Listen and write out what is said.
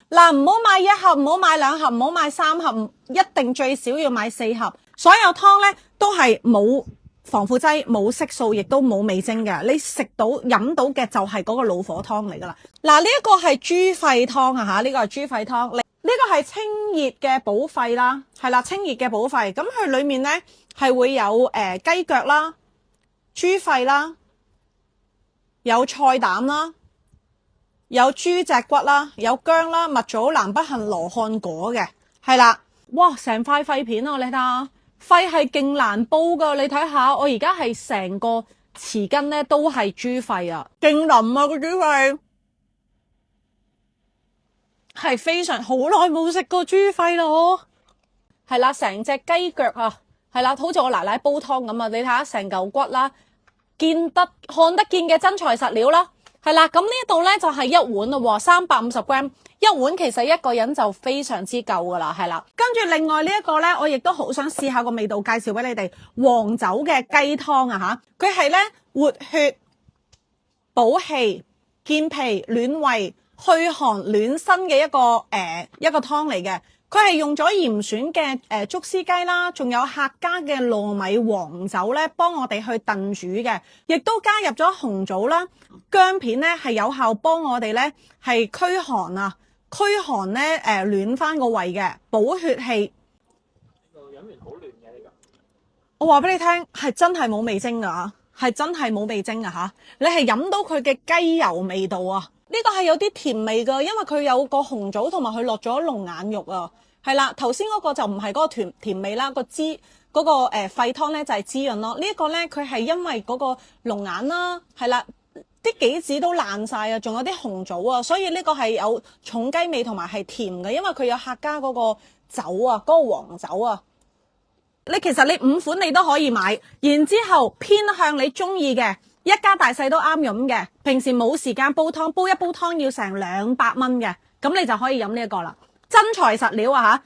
嗱，唔好買1盒，唔好買2盒，唔好買3盒，一定最少要買4盒。所有湯咧都係冇防腐劑、冇色素，亦都冇味精嘅。你食到飲到嘅就係嗰個老火湯嚟噶啦。嗱，呢一個係豬肺湯啊吓，呢個係豬肺湯。呢個係清熱嘅補肺啦，係啦，清熱嘅補肺。咁佢裏面咧係會有雞腳啦、豬肺啦、有菜膽啦。有豬脊骨啦，有薑啦，蜜棗、南北杏、羅漢果嘅，係啦，哇，成塊肺片啊！你睇下，肺係勁難煲噶，你睇下，我而家係成個匙羹咧都係豬肺啊，勁腍啊個豬肺，係非常好耐冇食過豬肺咯，係啦，成隻雞腳啊，係啦，好似我奶奶煲湯咁啊，你睇下成嚿骨啦，看得見嘅真材實料啦。係啦，咁呢度咧就係1碗咯，350g，一碗其實一個人就非常之夠噶啦，係啦。跟住另外呢一個咧，我亦都好想試下個味道，介紹俾你哋黃酒嘅雞湯啊吓，佢係咧活血、補氣、健脾、暖胃、去寒暖身嘅一個湯嚟嘅。佢係用咗嚴選嘅竹絲雞啦，仲有客家嘅糯米黃酒咧，幫我哋去燉煮嘅，亦都加入咗紅棗啦、薑片咧，係有效幫我哋咧係驅寒啊，驅寒咧暖翻個胃嘅，補血氣。飲完好暖嘅呢個。我話俾你聽，係真係冇味精噶，係真係冇味精噶吓，你係飲到佢嘅雞油味道啊！呢個係有啲甜味噶，因為佢有個紅棗同埋佢落咗龍眼肉啊，係啦。頭先嗰個就唔係嗰個甜味啦，嗰個肺湯咧就係滋潤咯。呢一個咧佢係因為嗰個龍眼啦，係啦，啲杞子都爛晒啊，仲有啲紅棗啊，所以呢個係有重雞味同埋係甜嘅，因為佢有客家嗰個酒啊，嗰個黃酒啊。其實你5款你都可以買，然之後偏向你中意嘅。一家大細都啱飲嘅，平時冇時間煲湯，煲一煲湯要成200蚊嘅，咁你就可以飲呢一個啦，真材實料啊吓！